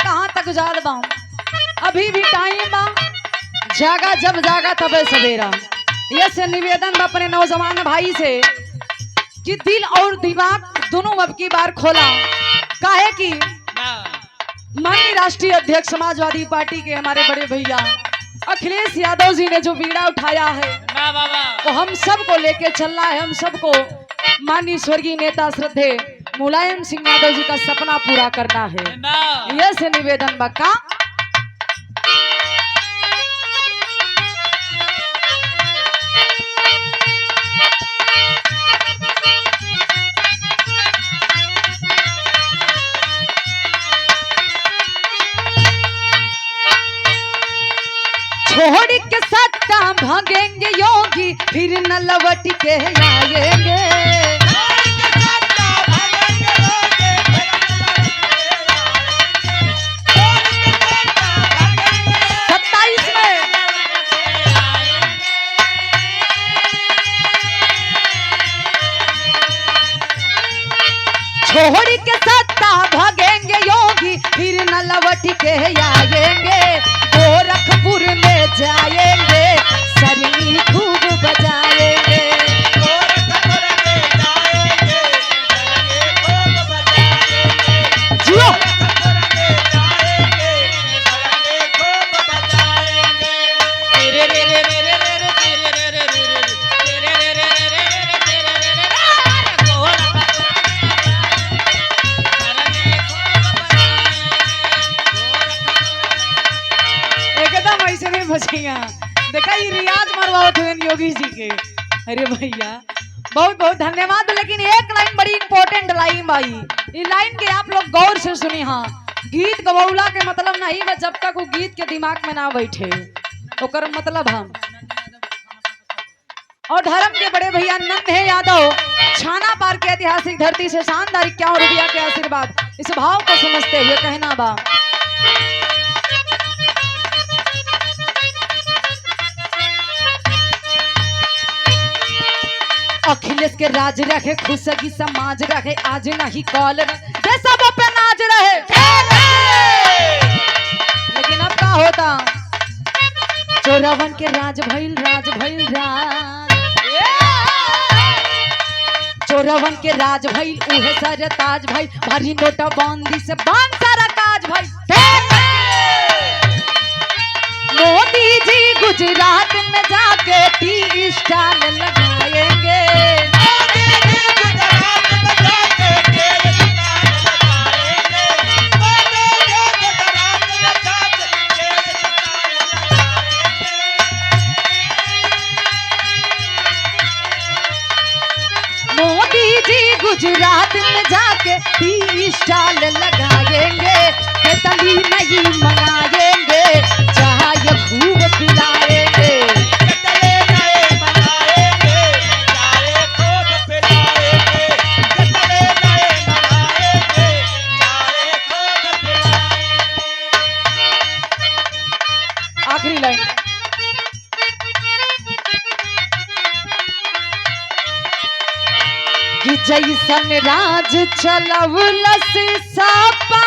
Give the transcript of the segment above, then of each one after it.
कहाँ तक जाल बा, अभी भी टाइम बा, जागा जब जागा तबे सवेरा। ये से निवेदन बा अपने नौजवान भाई से कि दिल और दिमाग दोनों अब की बार खोला, काहे कि माननीय राष्ट्रीय अध्यक्ष समाजवादी पार्टी के हमारे बड़े भैया अखिलेश यादव जी ने जो बीड़ा उठाया है वो हम सबको लेके चलना है। हम सबको माननीय स्वर्गीय नेता श्रद्धेय मुलायम सिंह यादव जी का सपना पूरा करना है। यह से निवेदन बक्का छोड़ के सत्ता भागेंगे योगी फिर न लौट के आएंगे। 27 में छोड़ के सत्ता भागेंगे योगी फिर न लौट के आएंगे। गोरखपुर में जाएंगे सरनी खूब बजाएंगे। गोरखपुर में जाएंगे सरनी खूब बजाएंगे। जियो गोरखपुर में जाएंगे सरनी खूब बजाएंगे। रे रे रे रे रे रे रे रे रे रे बचेगा। देखा ये रियाज मरवाओ थे योगी जी के। अरे भैया बहुत बहुत धन्यवाद। लेकिन एक लाइन बड़ी इंपॉर्टेंट लाइन भाई, ये लाइन के आप लोग गौर से सुनी। हाँ, गीत गवौला के मतलब नहीं बस जब तक वो गीत के दिमाग में ना बैठे ओकर मतलब हम और धर्म के बड़े भैया नन्हे यादव छाना पार के ऐतिहासिक धरती से शानदार 51 रुपया के आशीर्वाद, इस भाव को समझते हुए कहना बा अखिलेश के राज रहे खुशगी समाज रहे आज नहीं कॉल रहे सब पे नाज रहे। लेकिन अब क्या होता चोरावन के राज भइल राज चोरावन के राज भइल उहे सर ताज भाई भारी नोटा बंदी से बांध सारा काज भाई। मोदी जी गुजरात में जाके टी स्टाल लगाएंगे। मोदी जी गुजरात में जाके टी स्टाल लगाएंगे। तली नहीं मंगाएंगे चाय खूब पिलाएंगे। आखिरी लाइन कि जैसन राज चलवलस सापा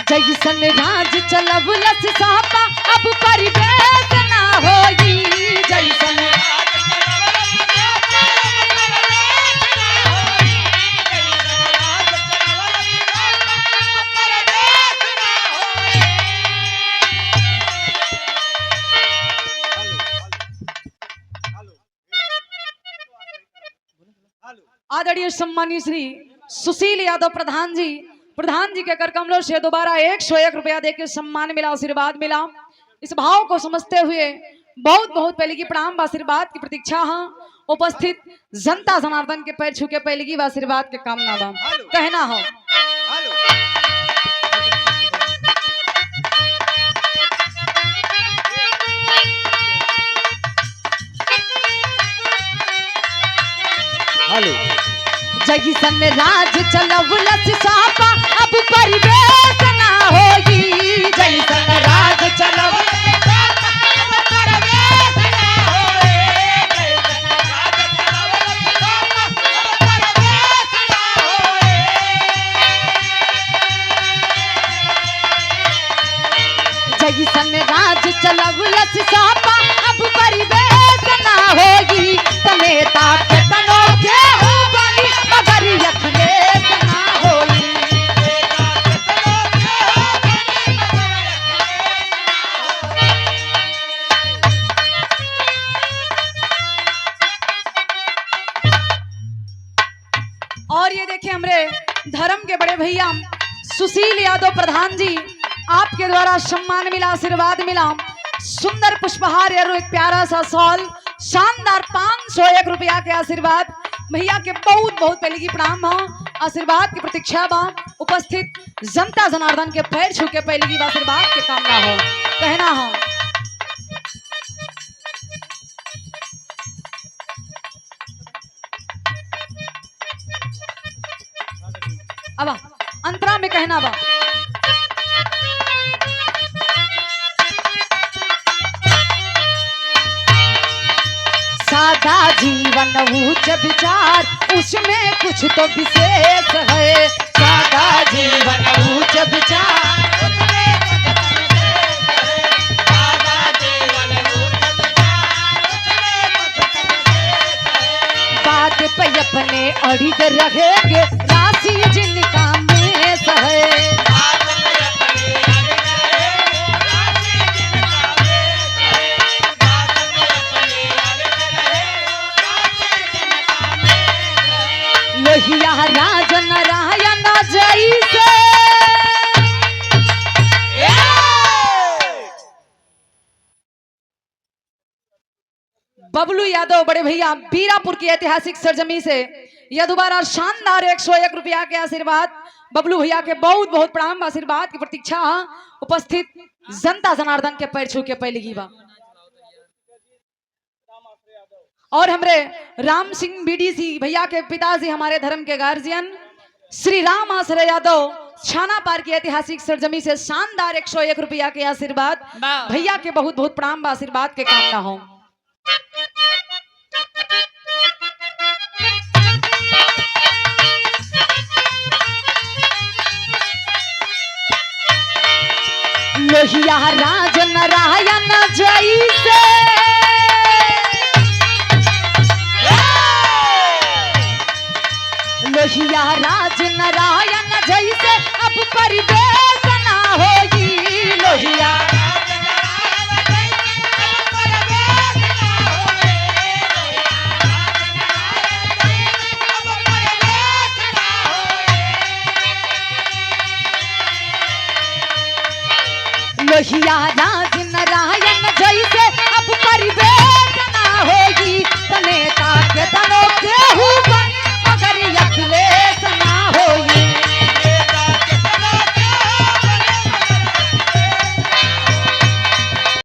जैसन राज चलवलस सापा अब परिवेश ना होई। जैसन आदरणीय सम्मानीय श्री सुशील यादव प्रधान जी के कर कमलों से दोबारा 101 रुपया देकर सम्मान मिला, आशीर्वाद मिला। इस भाव को समझते हुए बहुत बहुत पहले की प्रणाम आशीर्वाद की प्रतीक्षा। हाँ, उपस्थित जनता जनार्दन के पैर छू के पहले की आशीर्वाद के कामना बा कहना हो। जैसन राज चलवलस सापा अब परिवेश ना होगी। जैसन राज चलवलस सापा अब परिवेश ना होगी। चलवलस सापा अब परिवेश ना होगी तनेता के तनो के हो बनी मगर यखलेस ना होगी। और ये देखिए हमरे धर्म के बड़े भैया सुशील यादव प्रधान जी, आपके द्वारा सम्मान मिला, आशीर्वाद मिला, सुंदर पुष्पहार और एक प्यारा सा शॉल, शानदार 501 रुपया के आशीर्वाद। भैया के बहुत बहुत पहले की प्रणाम हो, आशीर्वाद की प्रतीक्षा बा। उपस्थित जनता जनार्दन के पैर छू के पहले की आशीर्वाद के कामना हो, कहना हो। अब अंतरा में कहना बा। सादा जीवन उच्च विचार उसमें कुछ तो विशेष है। सादा जीवन उच्च विचार उसमें कुछ तो विशेष है। सादा जीवन उच्च विचार उसमें कुछ तो विशेष है। बात पे अपने अड़िग रहेंगे राशि जिनका में सहे। लोहिया राज नारायण जैसे बबलू यादव बड़े भैया बीरापुर की ऐतिहासिक सरजमी से यह दोबारा शानदार 101 रुपया के आशीर्वाद। बबलू भैया के बहुत बहुत प्रणाम, आशीर्वाद की प्रतीक्षा। उपस्थित जनता जनार्दन के पैर छू के पहले की बा। और हमरे राम सिंह बीडीसी भैया के पिताजी, हमारे धर्म के गार्जियन श्री राम आश्रय यादव, छाना पार की ऐतिहासिक सरजमी से शानदार 101 रुपया के आशीर्वाद। भैया के बहुत बहुत प्रणाम, आशीर्वाद के कामना हो। लोहिया राज नारायण जैसे लोहिया राज नारायण जैसे अब परिवेश ना होगी। लोहिया